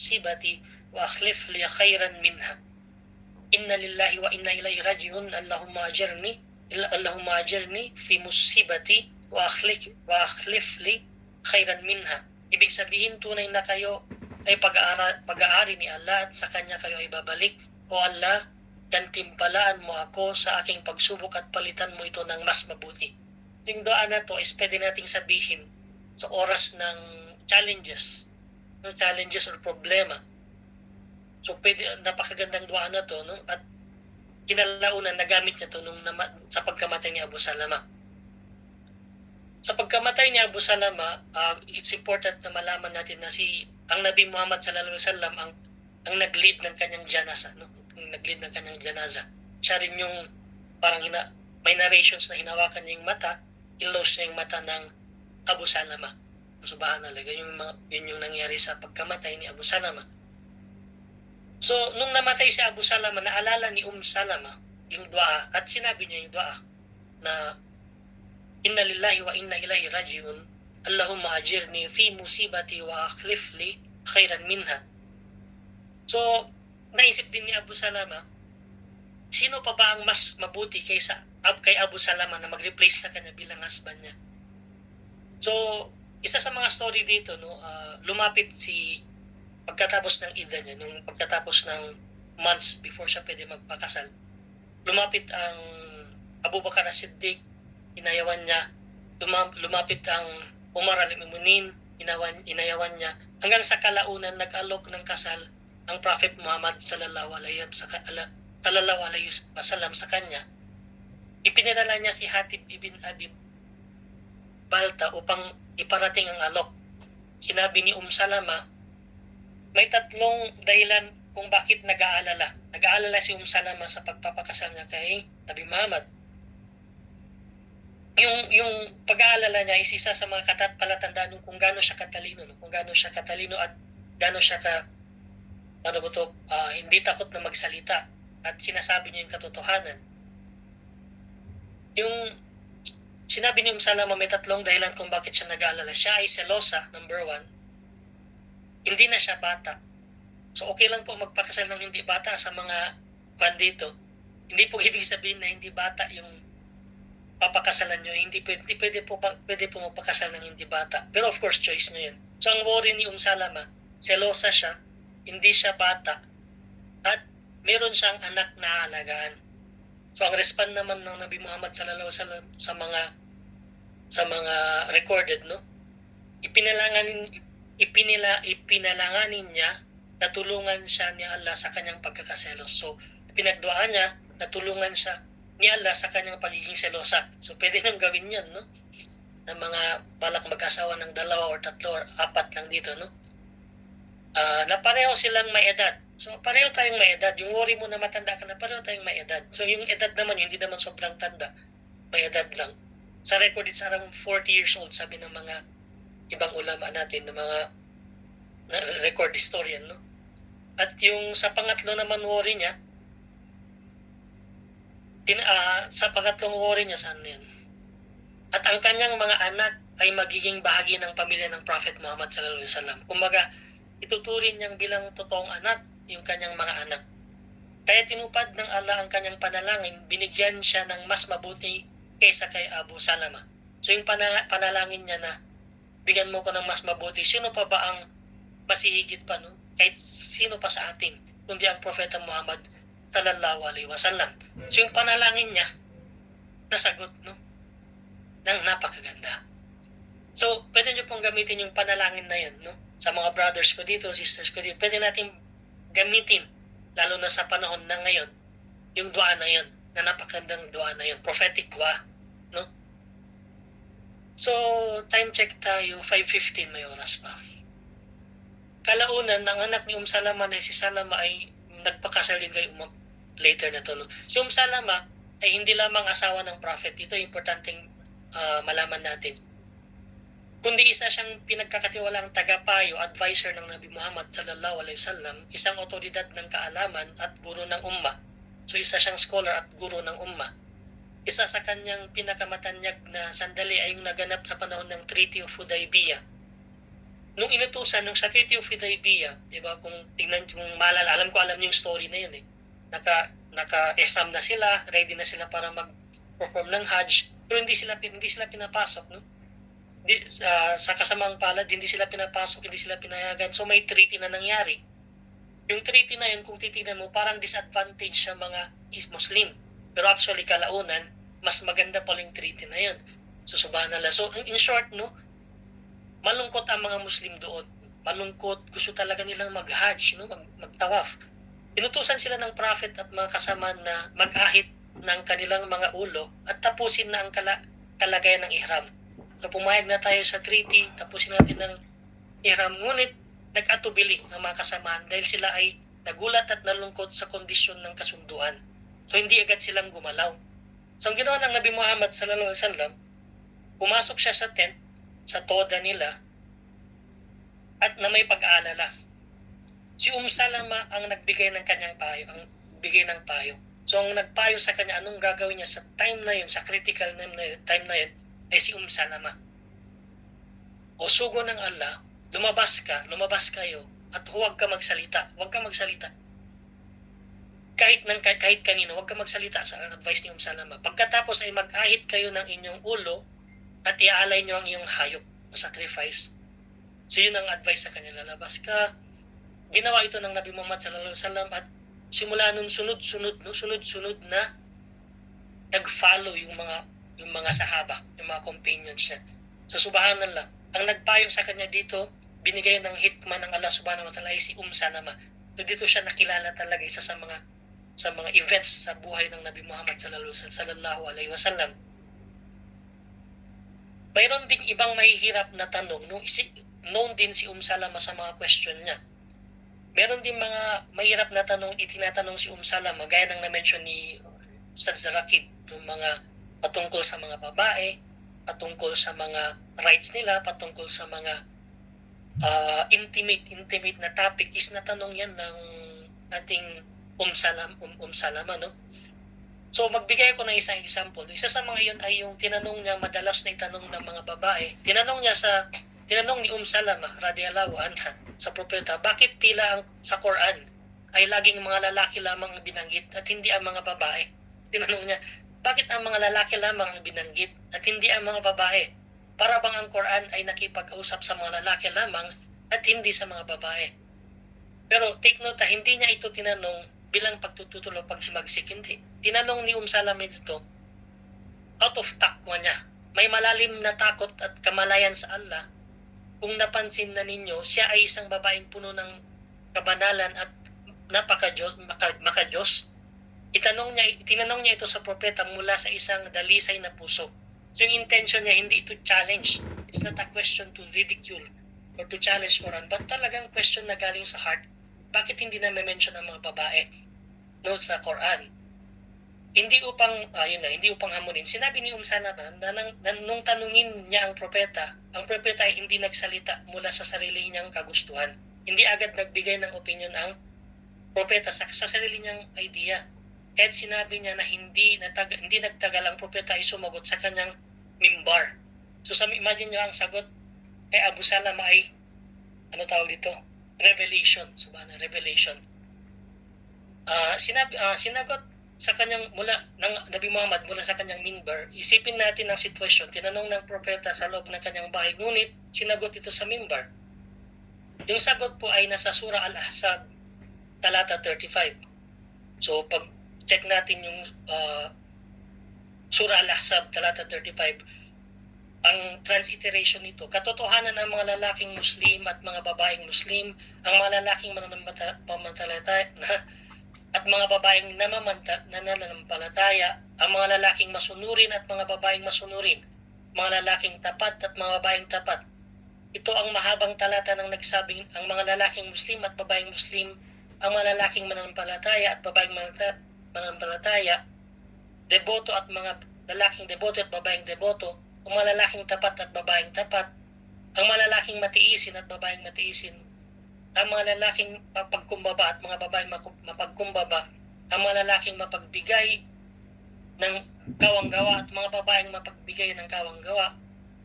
musibati wa akhlif li khairan minha. Inna lillahi wa inna ilaihi rajiun. Allahumma ajirni fi musibati wa akhlif li khairan minha. Ibig sabihin, tunay na kayo ay pag-aari ni Allah at sa Kanya kayo ay babalik. O Allah, gantimpalaan mo ako sa aking pagsubok at palitan mo ito ng mas mabuti. Yung dua na to is pwede nating sabihin sa oras ng challenges or problema. So pwede, napakagandang dua na to, no? At kinalaunan nagamit niya to sa pagkamatay ni Abu Salama. Sa pagkamatay ni Abu Salama, it's important na malaman natin na ang Nabi Muhammad sallallahu alaihi wasallam ang nag-lead ng kanyang janasa, no? Nag-lead ng kanyang janaza. Siya rin yung parang may narrations na hinawakan niya yung mata, ilos niya yung mata ng Abu Salama. Subhanallah, yun yung nangyari sa pagkamatay ni Abu Salama. So, nung namatay si Abu Salama, naalala ni Salama yung dua at sinabi niya yung dua na Inna lillahi wa inna ilaihi rajiun. Allahumma ajirni fi musibati wa akhlif li khairan minha. So, naisip din ni Abu Salama, sino pa ba ang mas mabuti kay Abu Salama na mag-replace sa kanya bilang husband niya? So, isa sa mga story dito, no, lumapit pagkatapos ng ida niya, nung pagkatapos ng months before siya pwede magpakasal, lumapit ang Abu Bakar as-Siddiq, inayawan niya, lumapit ang Umar al-Mu'minin, inayawan niya, hanggang sa kalaunan nag-alok ng kasal ang Prophet Muhammad sallallahu alaihi wasallam sa kanya. Ipinadala niya si Hatib ibn Abi Balta upang iparating ang alok. Sinabi ni Salama, may tatlong dahilan kung bakit nag-aalala. Nag-aalala si Salama sa pagpapakasal niya kay Nabi Muhammad. Yung pag-aalala niya is isa sa mga palatandaan kung gaano siya katalino, no? Kung gaano siya katalino at gaano siya hindi takot na magsalita at sinasabi niya yung katotohanan. Yung sinabi ni Salama, may tatlong dahilan kung bakit siya nag-aalala. Siya ay selosa, number 1. Hindi na siya bata. So okay lang po magpakasal ng hindi bata sa mga dito. Hindi po ibig sabihin na hindi bata yung papakasalan nyo. Hindi pwede po magpakasal ng hindi bata. Pero of course, choice nyo yun. So ang worry ni Salama, selosa siya, hindi siya bata, at meron siyang anak na alagaan. So ang respond naman ng Nabi Muhammad sallallahu alaihi wasallam sa mga recorded, no, ipinalanganin niya na tulungan siya ni Allah sa kanyang pagkakaselos. So pinagduaan niya na tulungan siya ni Allah sa kanyang pagiging selosa. So pwede nang gawin yan, no, ng mga balak mag-asawa ng 2 or 3 or 4 lang dito, no, na pareho silang may edad. So pareho tayong may edad. Yung worry mo na matanda ka na, pareho tayong may edad. So yung edad naman, hindi naman sobrang tanda, may edad lang. Sa record, it's around 40 years old, sabi ng mga ibang ulama natin, ng mga record historian, no. At yung sa pangatlo naman worry niya, sa pangatlong worry niya, saan yan? At ang kanyang mga anak ay magiging bahagi ng pamilya ng Prophet Muhammad sallallahu alaihi wasallam. Kumbaga, ituturing niyang bilang totoong anak yung kanyang mga anak. Kaya tinupad ng Allah ang kanyang panalangin, binigyan siya ng mas mabuti kaysa kay Abu Salama. So yung panalangin niya na bigyan mo ko ng mas mabuti, sino pa ba ang masihigit pa, no? Kahit sino pa sa atin, kundi ang Propeta Muhammad sallallahu alaihi wasallam. So yung panalangin niya, nasagot, no, ng napakaganda. So pwede nyo pong gamitin yung panalangin na yan, no? Sa mga brothers ko dito, sisters ko dito, pwede natin gamitin, lalo na sa panahon na ngayon, yung dua na yun, na napakagandang dua na yun, prophetic dua, no? So, time check tayo, 5:15, may oras pa. Kalaunan, ng anak ni Salama na si Salama ay nagpakasal din kay later na to, no? Si Salama ay hindi lamang asawa ng prophet, ito importanteng malaman natin, kundi isa siyang pinagkakatiwalaang tagapayo, advisor ng Nabi Muhammad sallallahu alaihi wasallam, isang otoridad ng kaalaman at guro ng umma. So isa siyang scholar at guro ng umma. Isa sa kanyang pinakamatanyag na sandali ay yung naganap sa panahon ng Treaty of Hudaybiyah, nung inutusan, nung sa Treaty of Hudaybiyah, di ba, kung tingnan, kung maalala, alam niyo yung story na yun eh. Naka-ihram na sila, ready na sila para mag-perform ng Hajj, pero hindi sila pinapasok, no? Sa kasamang palad, hindi sila pinapasok, hindi sila pinayagan. So may treaty na nangyari. Yung treaty na yun, kung titignan mo, parang disadvantage sa mga Muslim. Pero actually, kalaunan, mas maganda pa yung treaty na yun. So subhanallah. So in short, no, malungkot ang mga Muslim doon. Malungkot, gusto talaga nilang mag-Hajj, no, mag-tawaf. Inutusan sila ng Prophet at mga kasama na mag-ahit ng kanilang mga ulo at tapusin na ang kalagayan ng ihram. So pumayag na tayo sa treaty, tapusin natin ng ihram. Ngunit nag-atubili ang mga kasamaan dahil sila ay nagulat at nalungkot sa kondisyon ng kasunduan. So hindi agad silang gumalaw. So ang ginawa ng Nabi Muhammad sallallahu alaihi wasallam, pumasok siya sa tent, sa toda nila, at na may pag-aalala. Si Salama ang nagbigay ng kanyang payo, ng payo. So ang nagpayo sa kanya, anong gagawin niya sa time na yun, sa critical time na yun, ay si Salama. O sugo ng Allah, lumabas kayo, at huwag ka magsalita. Kahit kanino, huwag ka magsalita sa advice ni Salama. Pagkatapos ay mag-ahit kayo ng inyong ulo at iaalay niyo ang iyong hayop na sacrifice. So yun ang advice sa kanya, lalabas ka. Ginawa ito ng Nabi Muhammad sallallahu alaihi wasallam at simula nun sunod-sunod na nag-follow yung mga sahaba, yung mga companions niya. So subhanallah, ang nagpayo sa kanya dito, binigay ng hikmah ng Allah subhanahu wa ta'ala ay si Salama. So dito siya nakilala talaga isa sa mga events sa buhay ng Nabi Muhammad sallallahu alaihi wasallam. Mayroon ding ibang mahihirap na tanong, known din si Salama sa mga question niya. Meron din mga mahirap na tanong itinatanong si Salama, gaya ng na-mention ni Ustaz Zarakib, yung mga patungkol sa mga babae, patungkol sa mga rights nila, patungkol sa mga intimate na topic is natanong yan ng ating Salama, no? So magbigay ako ng isang example. Isa sa mga yun ay yung tinanong niya, madalas na itanong ng mga babae. Tinanong ni Salama radhiyallahu anha sa propeta, bakit tila sa Quran ay laging mga lalaki lamang ang binanggit at hindi ang mga babae? Tinanong niya, bakit ang mga lalaki lamang ang binanggit at hindi ang mga babae? Para bang ang Quran ay nakipag-usap sa mga lalaki lamang at hindi sa mga babae? Pero take note, hindi niya ito tinanong bilang pagtututulo, paghimagsik, hindi. Tinanong ni Salama dito, out of taqwa niya. May malalim na takot at kamalayan sa Allah. Kung napansin na ninyo, siya ay isang babaeng puno ng kabanalan at makajos. Tinanong niya ito sa propeta mula sa isang dalisay na puso. So yung intention niya, hindi ito challenge. It's not a question to ridicule or to challenge Quran, but talagang question na galing sa heart. Bakit hindi na mention ang mga babae sa Quran? Hindi upang hamunin. Sinabi ni Salama na nung tanungin niya ang propeta ay hindi nagsalita mula sa sarili niyang kagustuhan. Hindi agad nagbigay ng opinion ang propeta sa sarili niyang idea. Kahit sinabi niya na hindi nagtagal ang propeta ay sumagot sa kanyang mimbar. So imagine niyo ang sagot kay Abu Salama ay revelation. Revelation. Sinagot sa kanyang mula ng Nabi Muhammad mula sa kanyang minbar. Isipin natin ang sitwasyon. Tinanong ng propeta sa loob ng kanyang bahay, ngunit sinagot ito sa minbar. Yung sagot po ay nasa Surah Al-Ahzab, talata 35. So pag check natin yung Surah Al-Ahzab, talata 35, ang transliteration nito, katotohanan ng mga lalaking Muslim at mga babaeng Muslim, ang mga lalaking mananampalataya at mga babaeng nananampalataya, ang mga lalaking masunurin at mga babaeng masunurin, mga lalaking tapat at mga babaeng tapat. Ito ang mahabang talata ng nagsabing ang mga lalaking Muslim at babaeng Muslim, ang mga lalaking mananampalataya at babaeng mananampalataya, deboto at mga lalaking deboto at babaeng deboto, ang mga lalaking tapat at babaeng tapat, ang mga lalaking matiisin at babaeng matiisin, ang mga lalaking mapagkumbaba at mga babaeng mapagkumbaba, ang mga lalaking mapagbigay ng kawanggawa at mga babaeng mapagbigay ng kawanggawa,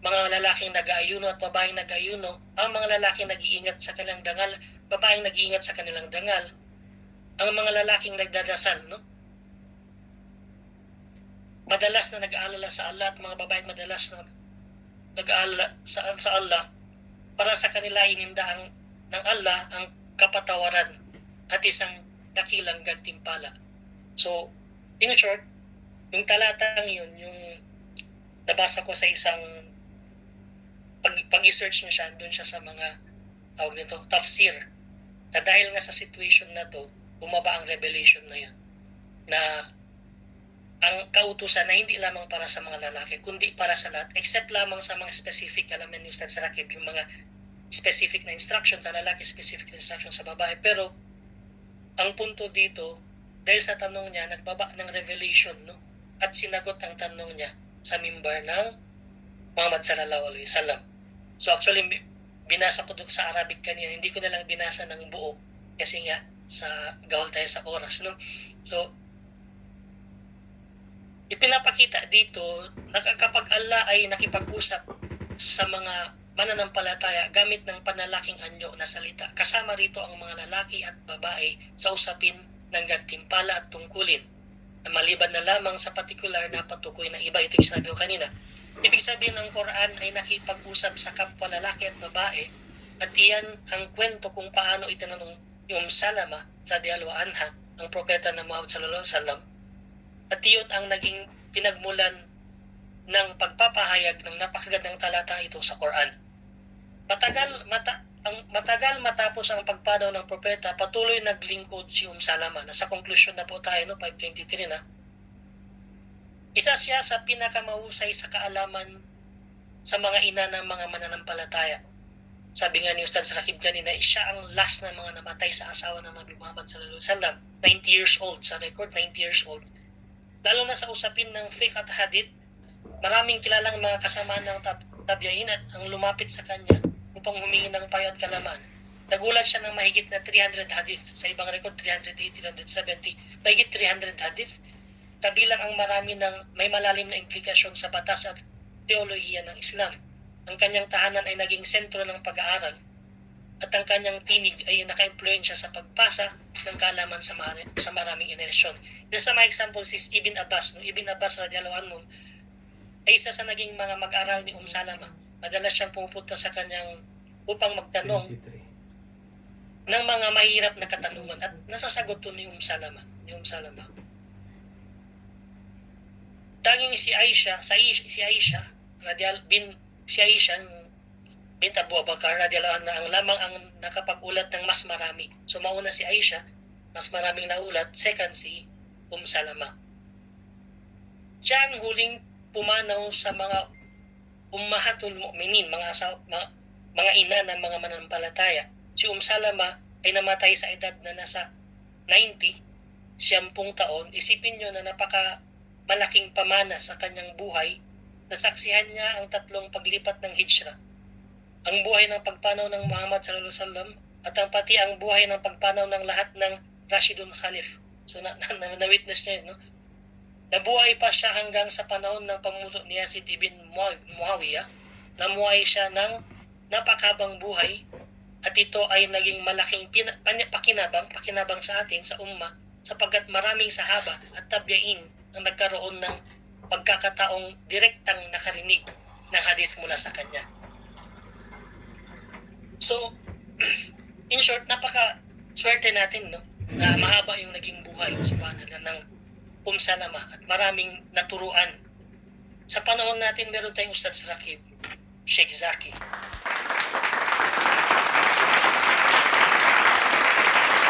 mga lalaking nag-aayuno at babaeng nag-aayuno, ang mga lalaking nag-iingat sa kanilang dangal, babaeng nag-iingat sa kanilang dangal, ang mga lalaking nagdadasal, no? Madalas na nag-aalala sa Allah at mga babaeng madalas na nag-aalala sa Allah, para sa kanila ininda ng Allah ang kapatawaran at isang dakilang gantimpala. So, in short, yung talatang yun, yung nabasa ko sa isang pag-search niya siya, doon siya sa mga tawag nito, tafsir. Na dahil nga sa situation na to, bumaba ang revelation na yun. Na ang kautusan na hindi lamang para sa mga lalaki, kundi para sa lahat, except lamang sa mga specific, alam mo yung sa rakib, yung mga specific na instructions sa lalaki, specific na instructions sa babae. Pero, ang punto dito, dahil sa tanong niya, nagbaba ng revelation, no? At sinagot ang tanong niya sa mimbar ng Muhammad sallallahu alaihi wasallam. So actually, binasa ko doon sa Arabic kanina, hindi ko na lang binasa ng buo kasi nga sa gawal tayo sa oras, no? So ipinapakita dito na kapag Allah ay nakipag-usap sa mga mananampalataya gamit ng panalaking anyo na salita, kasama rito ang mga lalaki at babae sa usapin ng gantimpala at tungkulin, na maliban na lamang sa partikular na patukoy ng iba. Ito yung sabi ko kanina. Ibig sabihin ng Quran ay nakipag-usap sa kapwa lalaki at babae, at iyan ang kwento kung paano itinanong yung Salama radhiyallahu anha ang propeta ng Muhammad sallallahu alaihi wasallam, at iyon ang naging pinagmulan ng pagpapahayag ng napakagandang talata ito sa Quran. Matagal matapos ang pagpanaw ng propeta, patuloy naglingkod si Salama. Nasa konklusyon na po tayo, no? 523 na. Isa siya sa pinakamahusay sa kaalaman sa mga ina ng mga mananampalataya. Sabi nga ni Ustad Rakib kanina, siya ang last na mga namatay sa asawa ng Nabi Muhammad sallallahu alaihi wasallam. 90 years old, sa record 90 years old. Lalo na sa usapin ng fiqh at hadith, maraming kilalang mga kasamaan ng tabi'in at ang lumapit sa kanya upang humingi ng payo at kalaman. Nagulat siya ng mahigit na 300 hadith. Sa ibang record, 380, 370. Mahigit 300 hadith. Kabilang ang marami ng may malalim na implikasyon sa batas at teolohiya ng Islam. Ang kanyang tahanan ay naging sentro ng pag-aaral at ang kanyang tinig ay naka-impluensya sa pagpasa ng kaalaman sa maraming inerasyon. Isa sa mga examples is Ibn Abbas. No? Ibn Abbas radhiyallahu anhu ay isa sa naging mga mag-aral ni Salama. Madalas siyang pupunta sa kanyang upang magtanong 23. ng mga mahirap na katanungan at nasasagot to ni Salama. Tanging si Aisha bint Abu Bakar radhiyallahu anha ang lamang ang nakapag-ulat ng mas marami. So mauna si Aisha, mas maraming naulat. Second si Salama. Siya ang huling pumanaw sa mga ummahatul mu'minin, mga ina ng mga mananampalataya. Si Salama ay namatay sa edad na nasa 90, 70 taon. Isipin nyo na napaka malaking pamana sa kanyang buhay. Nasaksihan niya ang 3 paglipat ng hijra. Ang buhay ng pagpanaw ng Muhammad sallallahu alaihi wasallam at pati ang buhay ng pagpanaw ng lahat ng Rashidun Khalif. So na-witness niya yun, no? Nabuhay pa siya hanggang sa panahon ng pamumuno ni Yazid ibn Muawiyah. Namuhay siya ng napakabang buhay at ito ay naging malaking pakinabang sa atin sa umma sapagkat maraming sahaba at tabi'in ang nagkaroon ng pagkakataong direktang nakarinig ng hadith mula sa kanya. So, in short, napaka-swerte natin, no? Na mahaba yung naging buhay, subhanallah, ng Salama at maraming naturuan. Sa panahon natin, meron tayong Ustad Rakib, Sheikh Zaki.